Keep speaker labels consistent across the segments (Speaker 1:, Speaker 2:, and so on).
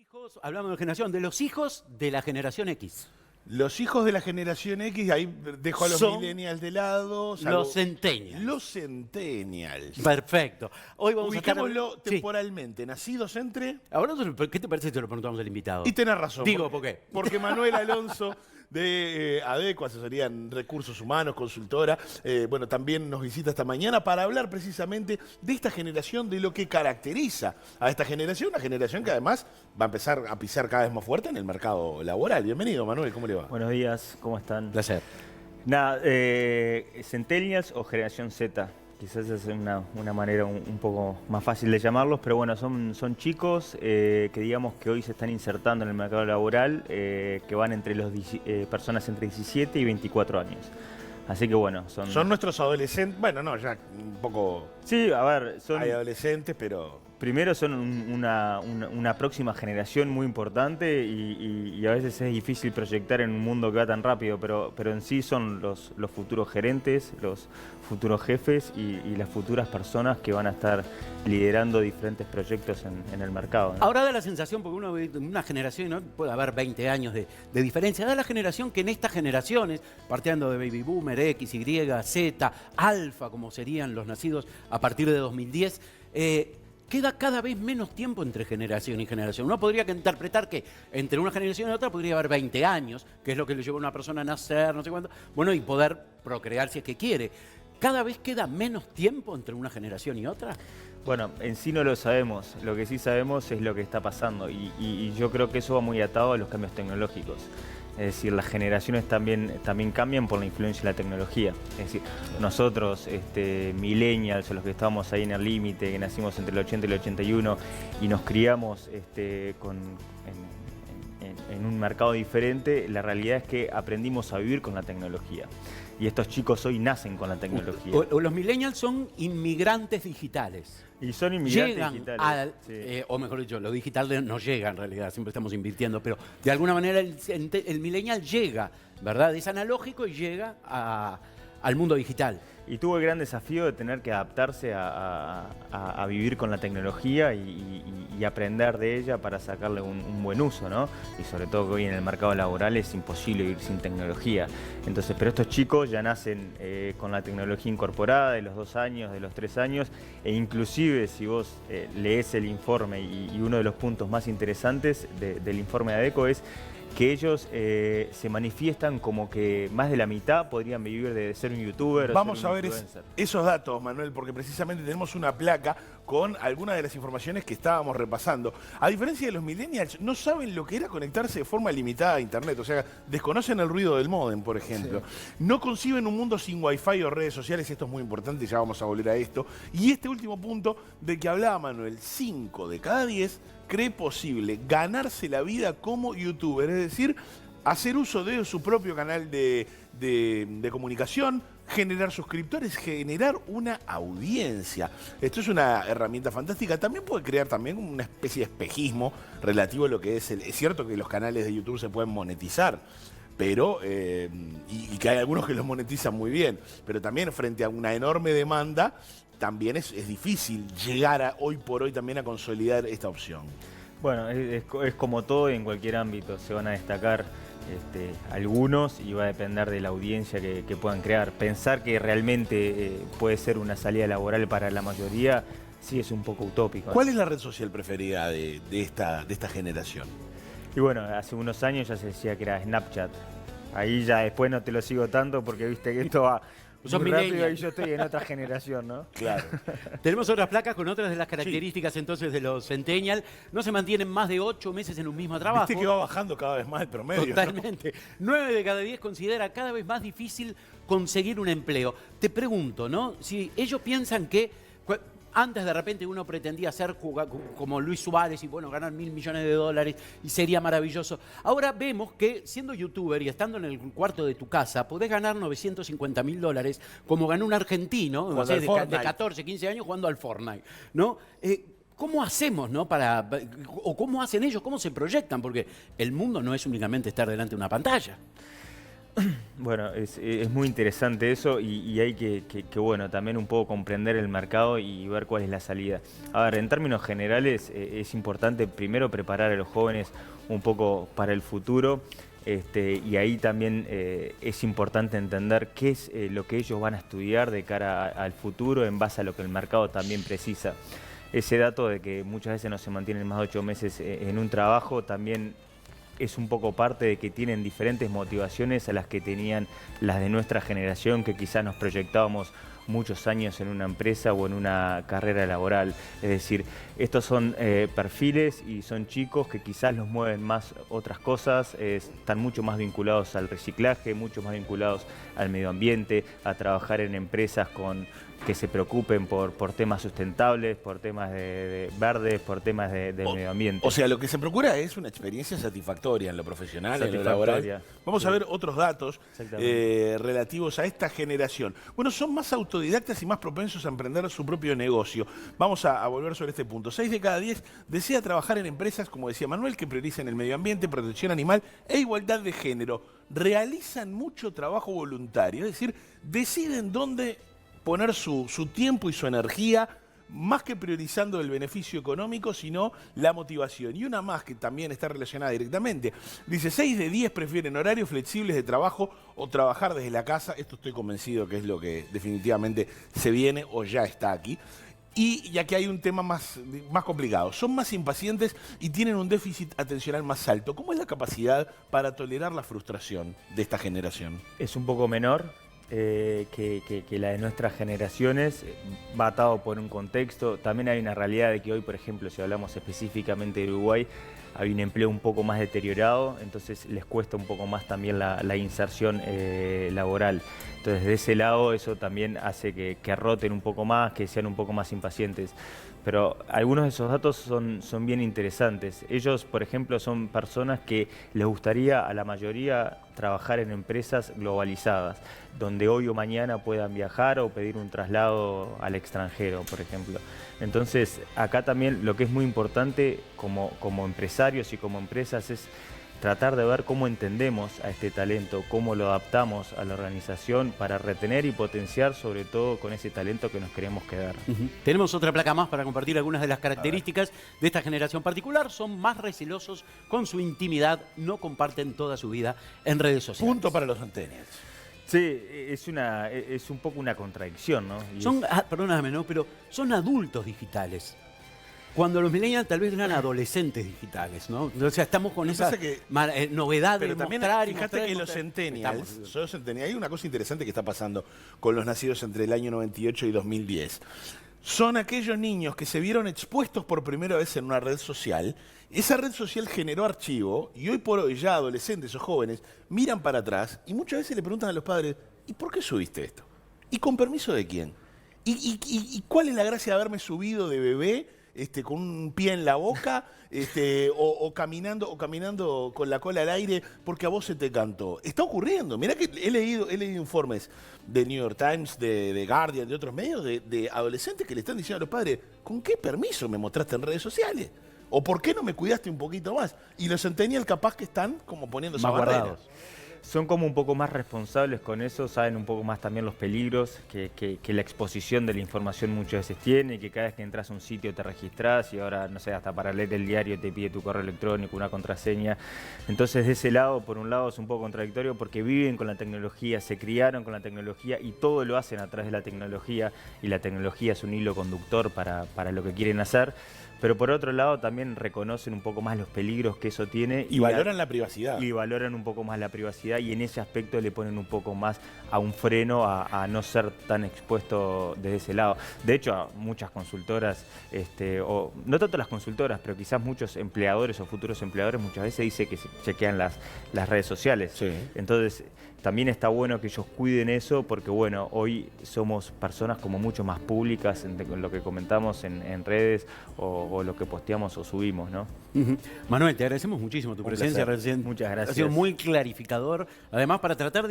Speaker 1: hijos, hablamos de generación, de los hijos de la generación X.
Speaker 2: Los hijos de la generación X, ahí dejo a los
Speaker 1: Son
Speaker 2: millennials de lado.
Speaker 1: los centennials.
Speaker 2: Los centennials.
Speaker 1: Perfecto. Hoy vamos
Speaker 2: Ubicémoslo
Speaker 1: a estar...
Speaker 2: temporalmente, nacidos entre...
Speaker 1: Ahora, ¿qué te parece si te lo preguntamos al invitado?
Speaker 2: Y tenés razón.
Speaker 1: Digo, ¿por qué?
Speaker 2: Porque Manuel Alonso de ADECO, Asesoría en Recursos Humanos, consultora, bueno, también nos visita esta mañana para hablar precisamente de esta generación, de lo que caracteriza a esta generación, una generación que además va a empezar a pisar cada vez más fuerte en el mercado laboral. Bienvenido, Manuel, ¿cómo le va?
Speaker 3: Buenos días, ¿cómo están?
Speaker 1: Placer.
Speaker 3: Nada, Centennials o Generación Z, quizás es una manera un poco más fácil de llamarlos, pero bueno, son chicos que digamos que hoy se están insertando en el mercado laboral, que van entre personas entre 17 y 24 años. Así que bueno,
Speaker 2: son nuestros adolescentes, bueno, no, ya un poco...
Speaker 3: Sí, a ver,
Speaker 2: hay adolescentes, pero...
Speaker 3: Primero son una próxima generación muy importante y a veces es difícil proyectar en un mundo que va tan rápido, pero en sí son los futuros gerentes, los futuros jefes y las futuras personas que van a estar liderando diferentes proyectos en el mercado, ¿no?
Speaker 1: Ahora da la sensación, porque uno ve una generación, ¿no? Puede haber 20 años de diferencia, da la generación que en estas generaciones, partiendo de Baby Boomer, X, Y, Z, Alfa, como serían los nacidos a partir de 2010, queda cada vez menos tiempo entre generación y generación. Uno podría interpretar que entre una generación y otra podría haber 20 años, que es lo que le lleva a una persona a nacer, no sé cuánto, bueno, y poder procrear si es que quiere. ¿Cada vez queda menos tiempo entre una generación y otra?
Speaker 3: Bueno, en sí no lo sabemos. Lo que sí sabemos es lo que está pasando y yo creo que eso va muy atado a los cambios tecnológicos. Es decir, las generaciones también cambian por la influencia de la tecnología. Es decir, nosotros, millennials, o los que estábamos ahí en el límite, que nacimos entre el 80 y el 81 y nos criamos en un mercado diferente, la realidad es que aprendimos a vivir con la tecnología. Y estos chicos hoy nacen con la tecnología.
Speaker 1: O los millennials son inmigrantes digitales.
Speaker 3: Y son inmigrantes
Speaker 1: Llegan
Speaker 3: digitales.
Speaker 1: o mejor dicho, lo digital no llega en realidad, siempre estamos invirtiendo, pero de alguna manera el millennial llega, ¿verdad? Es analógico y llega al mundo digital.
Speaker 3: Y tuvo el gran desafío de tener que adaptarse a vivir con la tecnología y aprender de ella para sacarle un buen uso, ¿no? Y sobre todo que hoy en el mercado laboral es imposible vivir sin tecnología. Entonces, pero estos chicos ya nacen con la tecnología incorporada de los 2 años, de los 3 años, e inclusive si vos lees el informe y uno de los puntos más interesantes del informe de ADECO es que ellos se manifiestan como que más de la mitad podrían vivir de ser un youtuber.
Speaker 2: Vamos
Speaker 3: o ser
Speaker 2: a
Speaker 3: un
Speaker 2: ver
Speaker 3: influencer.
Speaker 2: esos datos, Manuel, porque precisamente tenemos una placa con algunas de las informaciones que estábamos repasando. A diferencia de los millennials, no saben lo que era conectarse de forma limitada a internet, o sea, desconocen el ruido del módem, por ejemplo. Sí. No conciben un mundo sin wifi o redes sociales, esto es muy importante, ya vamos a volver a esto. Y este último punto del que hablaba Manuel, 5 de cada 10 cree posible ganarse la vida como youtuber, es decir, hacer uso de su propio canal de comunicación, generar suscriptores, generar una audiencia. Esto es una herramienta fantástica. También puede crear también una especie de espejismo relativo a lo que es es cierto que los canales de YouTube se pueden monetizar, pero y que hay algunos que los monetizan muy bien, pero también frente a una enorme demanda también es difícil llegar hoy por hoy también a consolidar esta opción.
Speaker 3: Bueno, es como todo en cualquier ámbito, se van a destacar algunos y va a depender de la audiencia que puedan crear. Pensar que realmente puede ser una salida laboral para la mayoría, sí es un poco utópico.
Speaker 2: ¿Cuál es la red social preferida de esta generación?
Speaker 3: Y bueno, hace unos años ya se decía que era Snapchat. Ahí ya después no te lo sigo tanto porque viste que esto va muy rápido y yo estoy en otra generación, ¿no?
Speaker 2: Claro.
Speaker 1: Tenemos otras placas con otras de las características entonces de los centennials. No se mantienen más de 8 meses en un mismo trabajo.
Speaker 2: Viste que va bajando cada vez más el promedio.
Speaker 1: Totalmente. ¿No? 9 de cada 10 considera cada vez más difícil conseguir un empleo. Te pregunto, ¿no? Si ellos piensan que antes de repente uno pretendía ser como Luis Suárez y bueno, ganar $1.000 millones y sería maravilloso. Ahora vemos que siendo youtuber y estando en el cuarto de tu casa, podés ganar $950.000 como ganó un argentino, no sé, de 14, 15 años jugando al Fortnite, ¿no? ¿Cómo hacemos, no? O cómo hacen ellos, cómo se proyectan, porque el mundo no es únicamente estar delante de una pantalla.
Speaker 3: Bueno, es muy interesante eso y hay que, bueno, también un poco comprender el mercado y ver cuál es la salida. A ver, en términos generales es importante primero preparar a los jóvenes un poco para el futuro. Y ahí también es importante entender qué es lo que ellos van a estudiar de cara al futuro en base a lo que el mercado también precisa. Ese dato de que muchas veces no se mantienen más de 8 meses en un trabajo también es un poco parte de que tienen diferentes motivaciones a las que tenían las de nuestra generación, que quizás nos proyectábamos muchos años en una empresa o en una carrera laboral. Es decir, estos son perfiles y son chicos que quizás los mueven más otras cosas, están mucho más vinculados al reciclaje, mucho más vinculados al medio ambiente, a trabajar en empresas que se preocupen por temas sustentables, por temas de verdes, por temas de medio ambiente.
Speaker 2: O sea, lo que se procura es una experiencia satisfactoria en lo profesional, en lo laboral. Vamos a ver otros datos relativos a esta generación. Bueno, son más autodidactas y más propensos a emprender su propio negocio. Vamos a volver sobre este punto. 6 de cada 10 desea trabajar en empresas, como decía Manuel, que prioricen el medio ambiente, protección animal e igualdad de género. Realizan mucho trabajo voluntario, es decir, deciden dónde poner su tiempo y su energía, más que priorizando el beneficio económico, sino la motivación. Y una más que también está relacionada directamente. Dice, 6 de 10 prefieren horarios flexibles de trabajo o trabajar desde la casa. Esto estoy convencido que es lo que definitivamente se viene o ya está aquí. Y ya que hay un tema más complicado, son más impacientes y tienen un déficit atencional más alto. ¿Cómo es la capacidad para tolerar la frustración de esta generación?
Speaker 3: Es un poco menor que la de nuestras generaciones, va atado por un contexto. También hay una realidad de que hoy, por ejemplo, si hablamos específicamente de Uruguay, hay un empleo un poco más deteriorado, entonces les cuesta un poco más también la inserción laboral. Entonces, de ese lado, eso también hace que roten un poco más, que sean un poco más impacientes. Pero algunos de esos datos son bien interesantes. Ellos, por ejemplo, son personas que les gustaría a la mayoría trabajar en empresas globalizadas, donde hoy o mañana puedan viajar o pedir un traslado al extranjero, por ejemplo. Entonces, acá también lo que es muy importante como empresarios y como empresas es tratar de ver cómo entendemos a este talento, cómo lo adaptamos a la organización para retener y potenciar, sobre todo con ese talento que nos queremos quedar.
Speaker 1: Tenemos otra placa más para compartir algunas de las características de esta generación particular. Son más recelosos con su intimidad, no comparten toda su vida en redes sociales.
Speaker 2: Punto para los centennials.
Speaker 3: Sí, es un poco una contradicción, ¿no?
Speaker 1: Perdóname, ¿no? Pero son adultos digitales. Cuando los millennials tal vez eran adolescentes digitales, ¿no? O sea, estamos con esa novedad de mostrar y
Speaker 2: fíjate que los centennials, hay una cosa interesante que está pasando con los nacidos entre el año 98 y 2010. Son aquellos niños que se vieron expuestos por primera vez en una red social. Esa red social generó archivo y hoy por hoy ya adolescentes o jóvenes miran para atrás y muchas veces le preguntan a los padres, ¿y por qué subiste esto? ¿Y con permiso de quién? ¿Y cuál es la gracia de haberme subido de bebé con un pie en la boca o caminando con la cola al aire porque a vos se te cantó? Está ocurriendo. Mirá que he leído informes de New York Times, de Guardian, de otros medios, de adolescentes que le están diciendo a los padres, ¿con qué permiso me mostraste en redes sociales? ¿O por qué no me cuidaste un poquito más? Y los centennials capaz que están como poniéndose
Speaker 1: más
Speaker 2: barreras.
Speaker 1: guardados.
Speaker 3: Son como un poco más responsables con eso, saben un poco más también los peligros que la exposición de la información muchas veces tiene, que cada vez que entras a un sitio te registrás y ahora, no sé, hasta para leer el diario te pide tu correo electrónico, una contraseña. Entonces, de ese lado, por un lado, es un poco contradictorio porque viven con la tecnología, se criaron con la tecnología y todo lo hacen a través de la tecnología y la tecnología es un hilo conductor para lo que quieren hacer. Pero por otro lado también reconocen un poco más los peligros que eso tiene.
Speaker 2: Y valoran la privacidad.
Speaker 3: Y valoran un poco más la privacidad y en ese aspecto le ponen un poco más a un freno a no ser tan expuesto desde ese lado. De hecho, muchas consultoras, o no tanto las consultoras, pero quizás muchos empleadores o futuros empleadores muchas veces dicen que se chequean las redes sociales.
Speaker 2: Sí.
Speaker 3: Entonces, también está bueno que ellos cuiden eso porque, bueno, hoy somos personas como mucho más públicas en lo que comentamos en redes o lo que posteamos o subimos, ¿no?
Speaker 1: Manuel, te agradecemos muchísimo tu presencia recién.
Speaker 3: Muchas gracias.
Speaker 1: Ha sido muy clarificador. Además, para tratar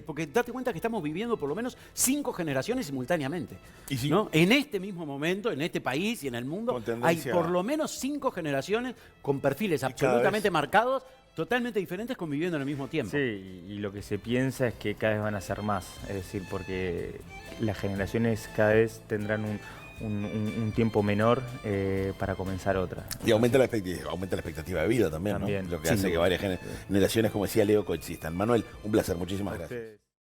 Speaker 1: porque date cuenta que estamos viviendo por lo menos 5 generaciones simultáneamente.
Speaker 2: Y sí.
Speaker 1: ¿No? En este mismo momento, en este país y en el mundo, hay por lo menos 5 generaciones con perfiles absolutamente marcados totalmente diferentes conviviendo en el mismo tiempo.
Speaker 3: Sí, y lo que se piensa es que cada vez van a ser más, es decir, porque las generaciones cada vez tendrán un tiempo menor para comenzar otra.
Speaker 4: Y aumenta la expectativa de vida también,
Speaker 3: También.
Speaker 4: ¿no? Lo que
Speaker 3: Sin
Speaker 4: hace que
Speaker 3: duda.
Speaker 4: varias generaciones, como decía Leo, coexistan. Manuel, un placer, muchísimas gracias.
Speaker 3: Ustedes.